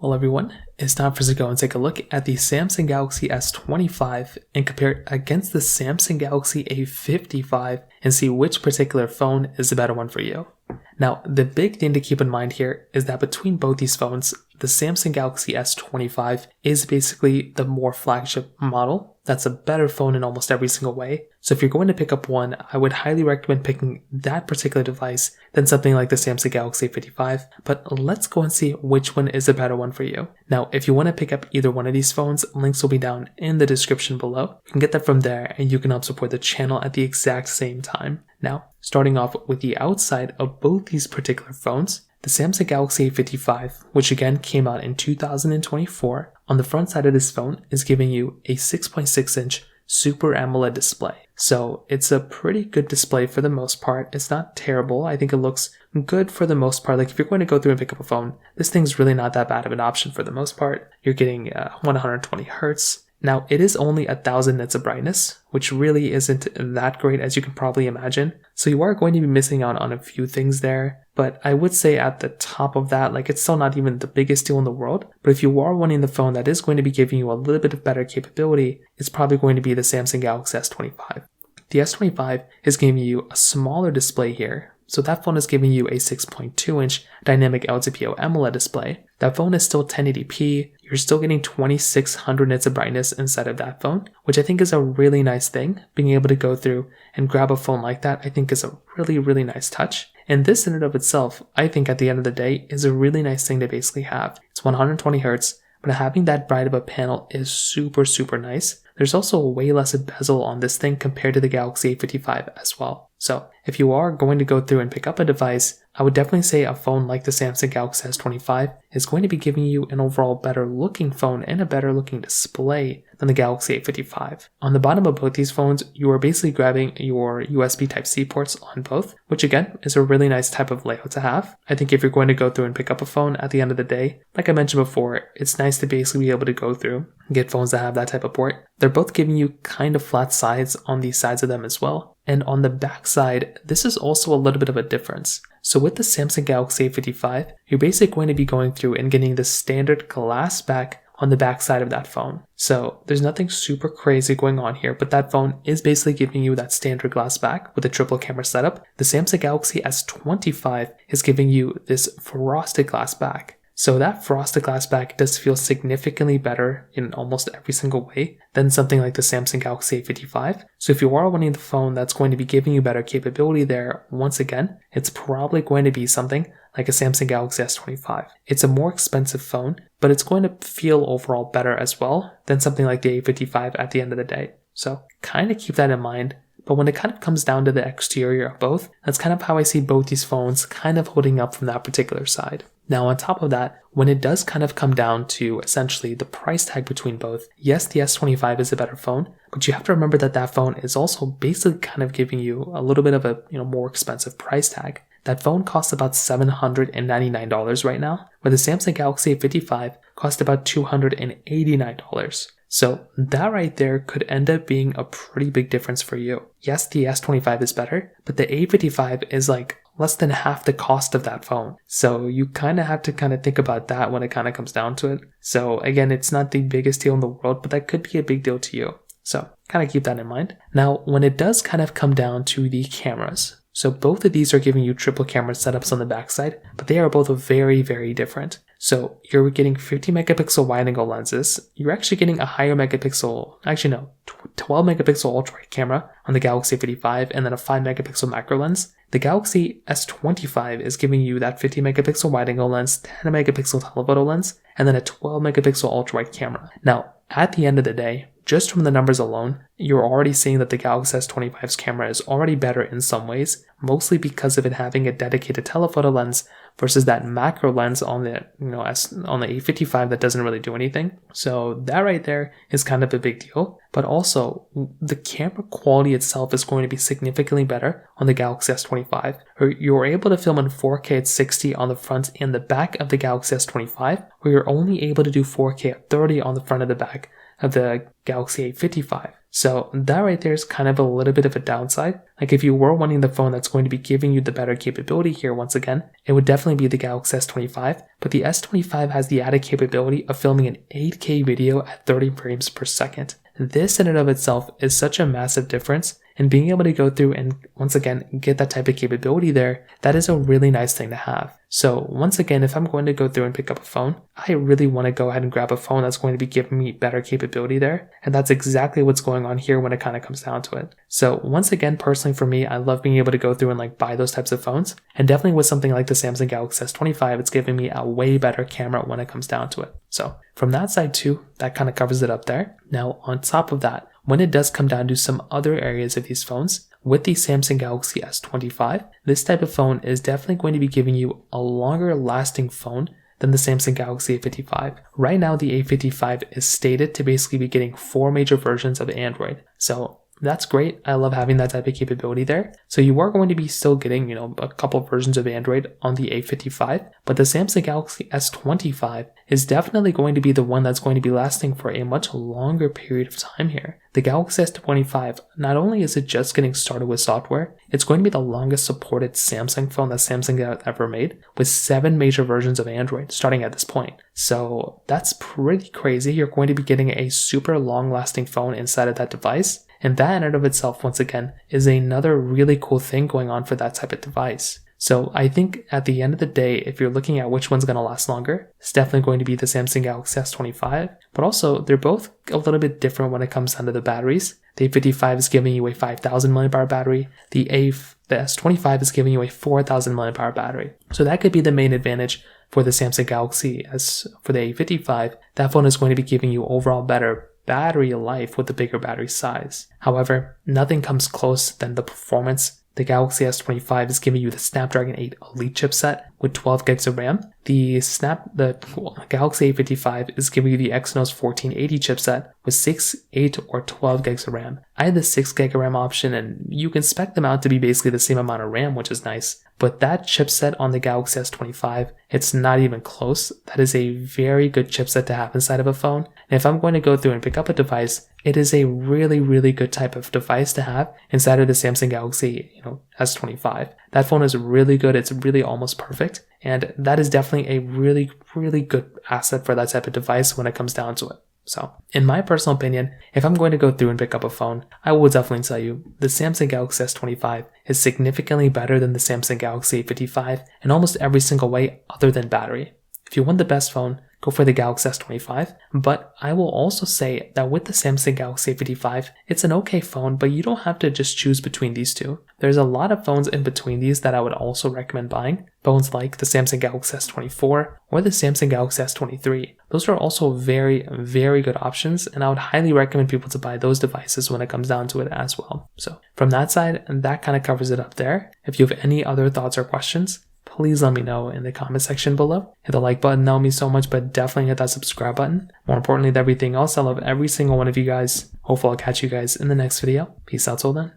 Well everyone, it's time for us to go and take a look at the Samsung Galaxy S25 and compare it against the Samsung Galaxy A55 and see which particular phone is the better one for you. Now, the big thing to keep in mind here is that between both these phones, the Samsung Galaxy S25 is basically the more flagship model. That's a better phone in almost every single way. So if you're going to pick up one, I would highly recommend picking that particular device than something like the Samsung Galaxy A55. But let's go and see which one is the better one for you. Now, if you want to pick up either one of these phones, links will be down in the description below. You can get that from there and you can help support the channel at the exact same time. Now, starting off with the outside of both these particular phones, the Samsung Galaxy A55, which again came out in 2024, on the front side of this phone is giving you a 6.6-inch Super AMOLED display. So it's a pretty good display for the most part. It's not terrible. I think it looks good for the most part. Like if you're going to go through and pick up a phone, this thing's really not that bad of an option for the most part. You're getting 120 Hertz. Now, it is only 1000 nits of brightness, which really isn't that great as you can probably imagine. So you are going to be missing out on a few things there. But I would say at the top of that, like it's still not even the biggest deal in the world. But if you are wanting the phone that is going to be giving you a little bit of better capability, it's probably going to be the Samsung Galaxy S25. The S25 is giving you a smaller display here. So that phone is giving you a 6.2-inch dynamic LTPO AMOLED display. That phone is still 1080p. You're still getting 2600 nits of brightness inside of that phone, which I think is a really nice thing. Being able to go through and grab a phone like that, I think is a really, really nice touch. And this in and of itself, I think at the end of the day, is a really nice thing to basically have. It's 120 Hertz, but having that bright of a panel is super, super nice. There's also way less bezel on this thing compared to the Galaxy A55 as well. So if you are going to go through and pick up a device, I would definitely say a phone like the Samsung Galaxy S25 is going to be giving you an overall better looking phone and a better looking display than the Galaxy A55. On the bottom of both these phones, you are basically grabbing your USB Type-C ports on both, which again is a really nice type of layout to have. I think if you're going to go through and pick up a phone at the end of the day, like I mentioned before, it's nice to basically be able to go through and get phones that have that type of port. They're both giving you kind of flat sides on the sides of them as well. And on the back side, this is also a little bit of a difference. So with the Samsung Galaxy A55, you're basically going to be going through and getting the standard glass back on the back side of that phone. So there's nothing super crazy going on here, but that phone is basically giving you that standard glass back with a triple camera setup. The Samsung Galaxy S25 is giving you this frosted glass back. So that frosted glass back does feel significantly better in almost every single way than something like the Samsung Galaxy A55. So if you are wanting the phone that's going to be giving you better capability there, once again, it's probably going to be something like a Samsung Galaxy S25. It's a more expensive phone, but it's going to feel overall better as well than something like the A55 at the end of the day. So kind of keep that in mind. But when it kind of comes down to the exterior of both, that's kind of how I see both these phones kind of holding up from that particular side. Now on top of that, when it does kind of come down to essentially the price tag between both, yes, the S25 is a better phone, but you have to remember that that phone is also basically kind of giving you a little bit of a more expensive price tag. That phone costs about $799 right now, where the Samsung Galaxy A55 costs about $289. So that right there could end up being a pretty big difference for you. Yes, the S25 is better, but the A55 is like less than half the cost of that phone. So you kind of have to think about that when it kind of comes down to it. So again, it's not the biggest deal in the world, but that could be a big deal to you. So kind of keep that in mind. Now, when it does kind of come down to the cameras, so both of these are giving you triple camera setups on the backside, but they are both very, very different. So you're getting 50 megapixel wide angle lenses. You're actually getting a higher 12 megapixel ultra wide camera on the Galaxy A55 and then a 5 megapixel macro lens. The Galaxy S25 is giving you that 50 megapixel wide angle lens, 10 megapixel telephoto lens, and then a 12 megapixel ultra wide camera. Now, at the end of the day, just from the numbers alone, you're already seeing that the Galaxy S25's camera is already better in some ways, mostly because of it having a dedicated telephoto lens versus that macro lens on the on the A55 that doesn't really do anything. So that right there is kind of a big deal. But also, the camera quality itself is going to be significantly better on the Galaxy S25. You're able to film in 4K at 60 on the front and the back of the Galaxy S25, where you're only able to do 4K at 30 on the front and the back of the Galaxy A55. So that right there is kind of a little bit of a downside. Like if you were wanting the phone that's going to be giving you the better capability here, once again, it would definitely be the Galaxy S25, but the S25 has the added capability of filming an 8K video at 30 frames per second. This in and of itself is such a massive difference, and being able to go through and once again get that type of capability there, that is a really nice thing to have. So once again, if I'm going to go through and pick up a phone, I really want to go ahead and grab a phone that's going to be giving me better capability there, and that's exactly what's going on here when it kind of comes down to it. So once again, personally for me, I love being able to go through and like buy those types of phones, and definitely with something like the Samsung Galaxy S25, it's giving me a way better camera when it comes down to it. So from that side too, that kind of covers it up there. Now on top of that, when it does come down to some other areas of these phones, with the Samsung Galaxy S25, this type of phone is definitely going to be giving you a longer lasting phone than the Samsung Galaxy A55. Right now, the A55 is stated to basically be getting 4 major versions of Android. So that's great. I love having that type of capability there. So you are going to be still getting, a couple versions of Android on the A55, but the Samsung Galaxy S25 is definitely going to be the one that's going to be lasting for a much longer period of time here. The Galaxy S25, not only is it just getting started with software, it's going to be the longest supported Samsung phone that Samsung has ever made, with 7 major versions of Android starting at this point. So that's pretty crazy. You're going to be getting a super long lasting phone inside of that device. And that in and of itself, once again, is another really cool thing going on for that type of device. So I think at the end of the day, if you're looking at which one's going to last longer, it's definitely going to be the Samsung Galaxy S25. But also, they're both a little bit different when it comes down to the batteries. The A55 is giving you a 5,000 mAh battery. The S25 is giving you a 4,000 mAh battery. So that could be the main advantage for the Samsung Galaxy. As for the A55, that phone is going to be giving you overall better battery life with the bigger battery size. However, nothing comes close than the performance. The Galaxy S25 is giving you the Snapdragon 8 Elite chipset with 12 gigs of RAM. The Galaxy A55 is giving you the Exynos 1480 chipset with 6, 8, or 12 gigs of RAM. I had the 6 gig of RAM option, and you can spec them out to be basically the same amount of RAM, which is nice. But that chipset on the Galaxy S25, it's not even close. That is a very good chipset to have inside of a phone. And if I'm going to go through and pick up a device, it is a really, really good type of device to have inside of the Samsung Galaxy, S25. That phone is really good. It's really almost perfect. And that is definitely a really, really good asset for that type of device when it comes down to it. So, in my personal opinion, if I'm going to go through and pick up a phone, I will definitely tell you the Samsung Galaxy S25 is significantly better than the Samsung Galaxy A55 in almost every single way other than battery. If you want the best phone, go for the Galaxy S25, but I will also say that with the Samsung Galaxy A55, it's an okay phone, but you don't have to just choose between these two. There's a lot of phones in between these that I would also recommend buying. Phones like the Samsung Galaxy S24 or the Samsung Galaxy S23. Those are also very, very good options, and I would highly recommend people to buy those devices when it comes down to it as well. So from that side, that kind of covers it up there. If you have any other thoughts or questions, please let me know in the comment section below. Hit the like button, that would mean so much, but definitely hit that subscribe button. More importantly than everything else, I love every single one of you guys. Hopefully I'll catch you guys in the next video. Peace out till then.